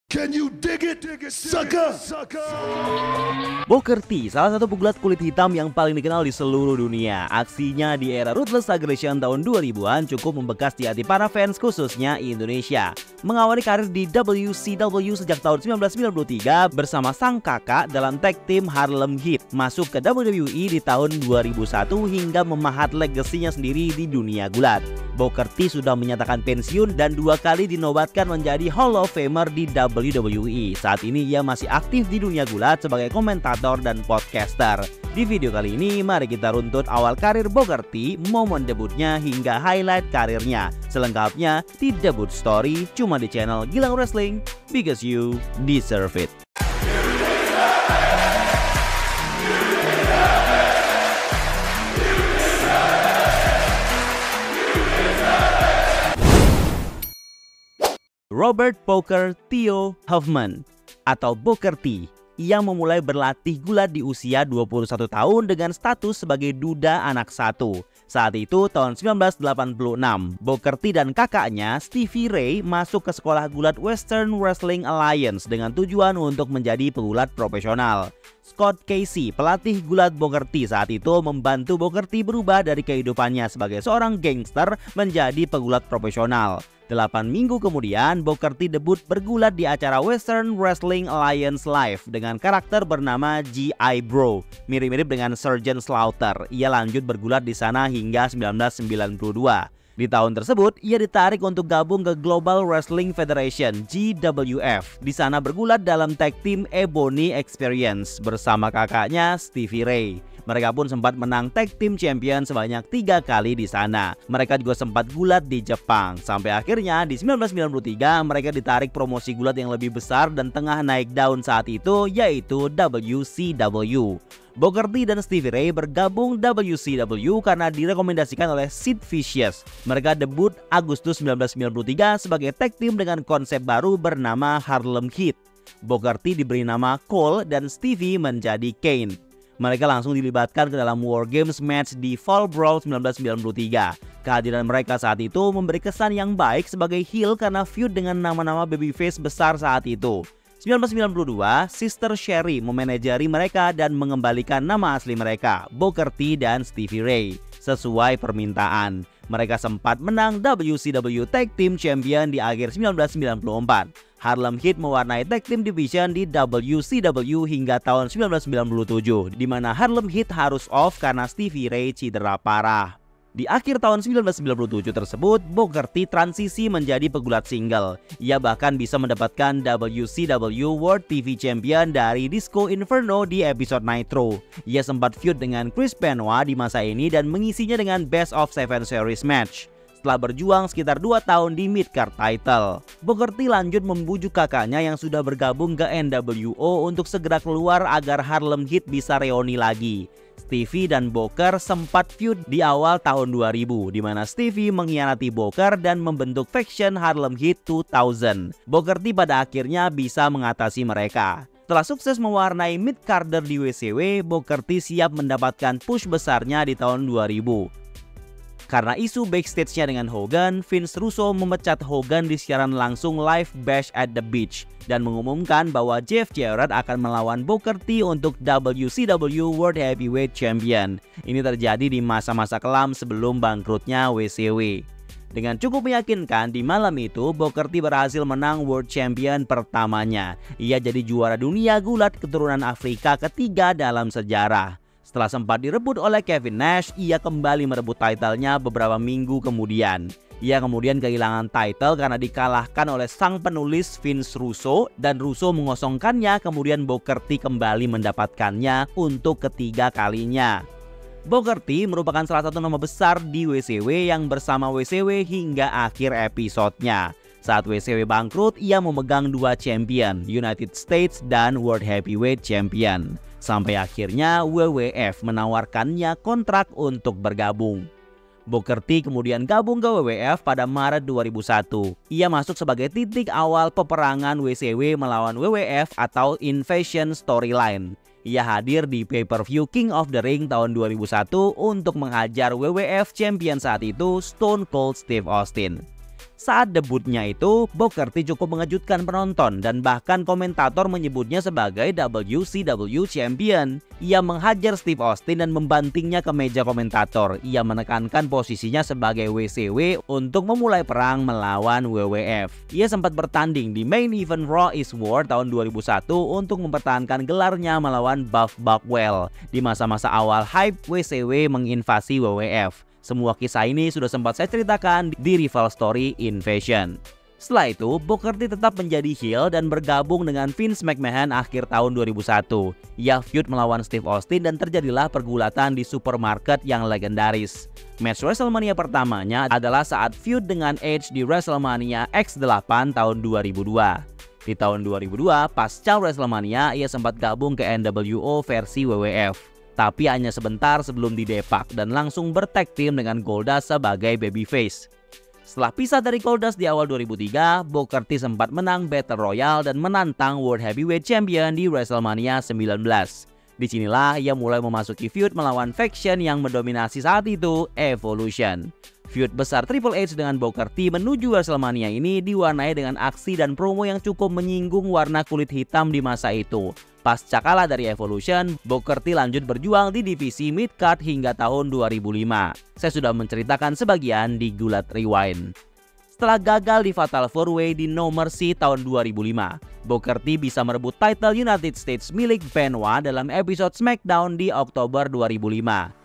Can you dig it, sucker? Booker T, salah satu pegulat kulit hitam yang paling dikenal di seluruh dunia. Aksinya di era Ruthless Aggression tahun 2000-an cukup membekas di hati para fans khususnya Indonesia. Mengawali karir di WCW sejak tahun 1993 bersama sang kakak dalam tag team Harlem Heat. Masuk ke WWE di tahun 2001 hingga memahat legasinya sendiri di dunia gulat. Booker T sudah menyatakan pensiun dan 2 kali dinobatkan menjadi Hall of Famer di WWE. Saat ini ia masih aktif di dunia gulat sebagai komentator dan podcaster. Di video kali ini, mari kita runtut awal karir Booker T, momen debutnya hingga highlight karirnya. Selengkapnya di Debut Story cuma di channel Gilang Wrestling, because you deserve it. Robert Booker Theo Hoffman atau Booker T yang memulai berlatih gulat di usia 21 tahun dengan status sebagai duda anak satu. Saat itu tahun 1986, Booker T dan kakaknya Stevie Ray masuk ke sekolah gulat Western Wrestling Alliance dengan tujuan untuk menjadi pegulat profesional. Scott Casey, pelatih gulat Booker T saat itu, membantu Booker T berubah dari kehidupannya sebagai seorang gangster menjadi pegulat profesional. 8 minggu kemudian, Booker T debut bergulat di acara Western Wrestling Alliance Live dengan karakter bernama G.I. Bro, mirip-mirip dengan Sergeant Slaughter. Ia lanjut bergulat di sana hingga 1992. Di tahun tersebut, ia ditarik untuk gabung ke Global Wrestling Federation (GWF). Di sana bergulat dalam tag team Ebony Experience bersama kakaknya Stevie Ray. Mereka pun sempat menang tag team champion sebanyak 3 kali di sana. Mereka juga sempat gulat di Jepang. Sampai akhirnya di 1993 mereka ditarik promosi gulat yang lebih besar dan tengah naik daun saat itu, yaitu WCW. Booker T dan Stevie Ray bergabung WCW karena direkomendasikan oleh Sid Vicious. Mereka debut Agustus 1993 sebagai tag team dengan konsep baru bernama Harlem Heat. Booker T diberi nama Cole dan Stevie menjadi Kane. Mereka langsung dilibatkan ke dalam War Games match di Fall Brawl 1993. Kehadiran mereka saat itu memberi kesan yang baik sebagai heel karena feud dengan nama-nama babyface besar saat itu. 1992, Sister Sherry memanajeri mereka dan mengembalikan nama asli mereka, Booker T dan Stevie Ray, sesuai permintaan. Mereka sempat menang WCW Tag Team Champion di akhir 1994. Harlem Heat mewarnai Tag Team Division di WCW hingga tahun 1997, di mana Harlem Heat harus off karena Stevie Ray cedera parah. Di akhir tahun 1997 tersebut, Booker T transisi menjadi pegulat single. Ia bahkan bisa mendapatkan WCW World TV Champion dari Disco Inferno di episode Nitro. Ia sempat feud dengan Chris Benoit di masa ini dan mengisinya dengan Best of 7 Series match. Setelah berjuang sekitar 2 tahun di mid-card title, Booker T lanjut membujuk kakaknya yang sudah bergabung ke NWO untuk segera keluar agar Harlem Heat bisa reuni lagi. Stevie dan Booker sempat feud di awal tahun 2000, di mana Stevie mengkhianati Booker dan membentuk faction Harlem Heat 2000. Booker T pada akhirnya bisa mengatasi mereka. Setelah sukses mewarnai mid-carder di WCW, Booker T siap mendapatkan push besarnya di tahun 2000. Karena isu backstage-nya dengan Hogan, Vince Russo memecat Hogan di siaran langsung live Bash at the Beach dan mengumumkan bahwa Jeff Jarrett akan melawan Booker T untuk WCW World Heavyweight Champion. Ini terjadi di masa-masa kelam sebelum bangkrutnya WCW. Dengan cukup meyakinkan, di malam itu Booker T berhasil menang World Champion pertamanya. Ia jadi juara dunia gulat keturunan Afrika ketiga dalam sejarah. Setelah sempat direbut oleh Kevin Nash, ia kembali merebut title-nya beberapa minggu kemudian. Ia kemudian kehilangan title karena dikalahkan oleh sang penulis Vince Russo, dan Russo mengosongkannya, kemudian Booker T kembali mendapatkannya untuk ketiga kalinya. Booker T merupakan salah satu nama besar di WCW yang bersama WCW hingga akhir episodenya. Saat WCW bangkrut, ia memegang 2 champion, United States dan World Heavyweight Champion. Sampai akhirnya WWF menawarkannya kontrak untuk bergabung. Booker T kemudian gabung ke WWF pada Maret 2001. Ia masuk sebagai titik awal peperangan WCW melawan WWF atau Invasion Storyline. Ia hadir di pay-per-view King of the Ring tahun 2001 untuk menghajar WWF Champion saat itu, Stone Cold Steve Austin. Saat debutnya itu, Booker T cukup mengejutkan penonton dan bahkan komentator menyebutnya sebagai WCW Champion. Ia menghajar Steve Austin dan membantingnya ke meja komentator. Ia menekankan posisinya sebagai WCW untuk memulai perang melawan WWF. Ia sempat bertanding di main event Raw is War tahun 2001 untuk mempertahankan gelarnya melawan Buff Bagwell di masa-masa awal hype WCW menginvasi WWF. Semua kisah ini sudah sempat saya ceritakan di Rival Story Invasion. Setelah itu, Booker T tetap menjadi heel dan bergabung dengan Vince McMahon akhir tahun 2001. Ia feud melawan Steve Austin dan terjadilah pergulatan di supermarket yang legendaris. Match WrestleMania pertamanya adalah saat feud dengan Edge di WrestleMania X8 tahun 2002. Di tahun 2002, pasca WrestleMania, ia sempat gabung ke NWO versi WWF. Tapi hanya sebentar sebelum didepak dan langsung bertag team dengan Goldust sebagai babyface. Setelah pisah dari Goldust di awal 2003, Booker T sempat menang Battle Royale dan menantang World Heavyweight Champion di WrestleMania 19. Disinilah ia mulai memasuki feud melawan faction yang mendominasi saat itu, Evolution. Feud besar Triple H dengan Booker T menuju WrestleMania ini diwarnai dengan aksi dan promo yang cukup menyinggung warna kulit hitam di masa itu. Pasca kalah dari Evolution, Booker T lanjut berjuang di divisi mid-card hingga tahun 2005. Saya sudah menceritakan sebagian di Gulat Rewind. Setelah gagal di Fatal 4-Way di No Mercy tahun 2005, Booker T bisa merebut title United States milik Benoit dalam episode SmackDown di Oktober 2005.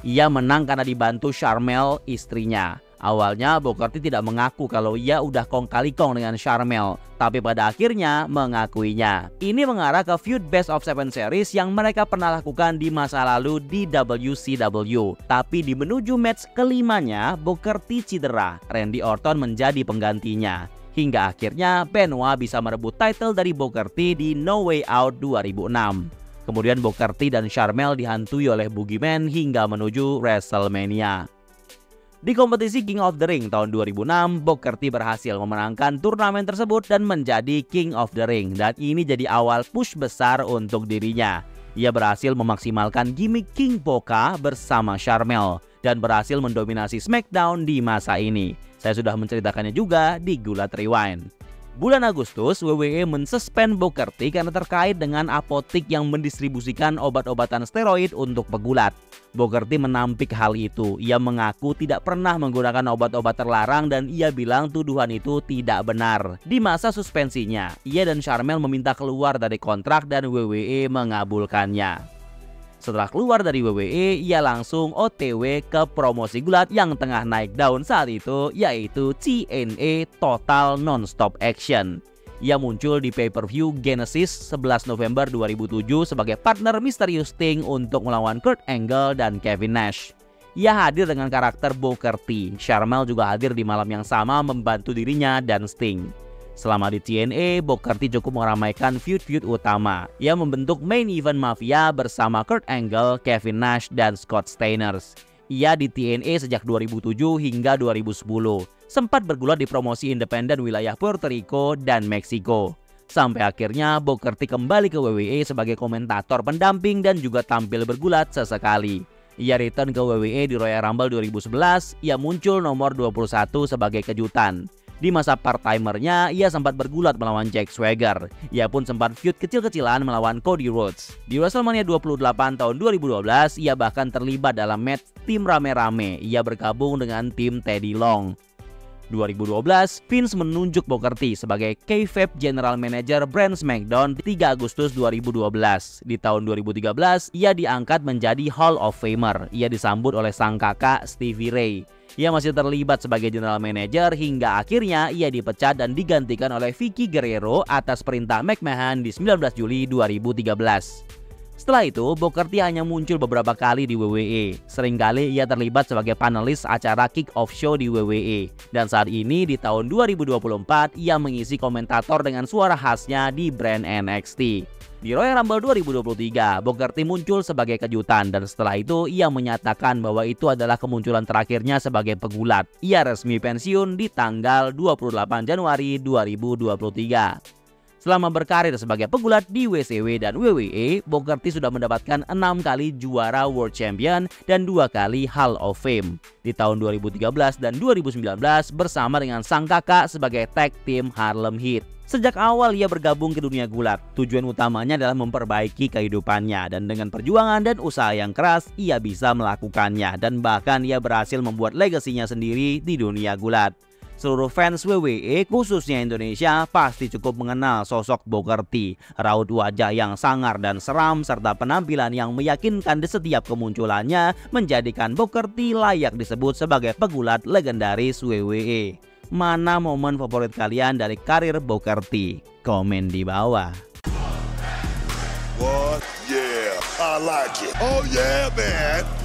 Ia menang karena dibantu Sharmell, istrinya. Awalnya Booker T tidak mengaku kalau ia udah kong kali kong dengan Sharmell, tapi pada akhirnya mengakuinya. Ini mengarah ke feud Best of 7 series yang mereka pernah lakukan di masa lalu di WCW. Tapi di menuju match kelimanya, Booker T cedera. Randy Orton menjadi penggantinya. Hingga akhirnya Benoit bisa merebut title dari Booker T di No Way Out 2006. Kemudian Booker T dan Sharmell dihantui oleh Boogeyman hingga menuju WrestleMania. Di kompetisi King of the Ring tahun 2006, Booker T berhasil memenangkan turnamen tersebut dan menjadi King of the Ring. Dan ini jadi awal push besar untuk dirinya. Ia berhasil memaksimalkan gimmick King Poka bersama Sharmell dan berhasil mendominasi SmackDown di masa ini. Saya sudah menceritakannya juga di Gulat Rewind. Bulan Agustus, WWE mensuspend Booker T karena terkait dengan apotik yang mendistribusikan obat-obatan steroid untuk pegulat. Booker T menampik hal itu. Ia mengaku tidak pernah menggunakan obat-obat terlarang dan ia bilang tuduhan itu tidak benar. Di masa suspensinya, ia dan Sharmell meminta keluar dari kontrak dan WWE mengabulkannya. Setelah keluar dari WWE, ia langsung OTW ke promosi gulat yang tengah naik daun saat itu, yaitu TNA Total Non-Stop Action. Ia muncul di pay-per-view Genesis 11 November 2007 sebagai partner Mysterious Sting untuk melawan Kurt Angle dan Kevin Nash. Ia hadir dengan karakter Booker T. Sharmell juga hadir di malam yang sama membantu dirinya dan Sting. Selama di TNA, Booker T cukup meramaikan feud-feud utama. Ia membentuk main event Mafia bersama Kurt Angle, Kevin Nash, dan Scott Steiner. Ia di TNA sejak 2007 hingga 2010. Sempat bergulat di promosi independen wilayah Puerto Rico dan Meksiko. Sampai akhirnya Booker T kembali ke WWE sebagai komentator pendamping dan juga tampil bergulat sesekali. Ia return ke WWE di Royal Rumble 2011. Ia muncul nomor 21 sebagai kejutan. Di masa part-timernya, ia sempat bergulat melawan Jack Swagger. Ia pun sempat feud kecil-kecilan melawan Cody Rhodes. Di WrestleMania 28 tahun 2012, ia bahkan terlibat dalam match tim rame-rame. Ia bergabung dengan tim Teddy Long. 2012, Vince menunjuk Booker T sebagai kayfabe General Manager brand SmackDown 3 Agustus 2012. Di tahun 2013, ia diangkat menjadi Hall of Famer. Ia disambut oleh sang kakak Stevie Ray. Ia masih terlibat sebagai General Manager hingga akhirnya ia dipecat dan digantikan oleh Vicky Guerrero atas perintah McMahon di 19 Juli 2013. Setelah itu, Booker T hanya muncul beberapa kali di WWE. Seringkali ia terlibat sebagai panelis acara kick-off show di WWE. Dan saat ini di tahun 2024, ia mengisi komentator dengan suara khasnya di brand NXT. Di Royal Rumble 2023, Booker T muncul sebagai kejutan dan setelah itu ia menyatakan bahwa itu adalah kemunculan terakhirnya sebagai pegulat. Ia resmi pensiun di tanggal 28 Januari 2023. Selama berkarir sebagai pegulat di WCW dan WWE, Booker T sudah mendapatkan 6 kali juara World Champion dan 2 kali Hall of Fame. Di tahun 2013 dan 2019 bersama dengan sang kakak sebagai tag team Harlem Heat. Sejak awal ia bergabung ke dunia gulat, tujuan utamanya adalah memperbaiki kehidupannya, dan dengan perjuangan dan usaha yang keras ia bisa melakukannya, dan bahkan ia berhasil membuat legasinya sendiri di dunia gulat. Seluruh fans WWE khususnya Indonesia pasti cukup mengenal sosok Booker T, raut wajah yang sangar dan seram serta penampilan yang meyakinkan di setiap kemunculannya menjadikan Booker T layak disebut sebagai pegulat legendaris WWE. Mana momen favorit kalian dari karir Booker T? Komen di bawah. What? Yeah, I like it. Oh yeah, man.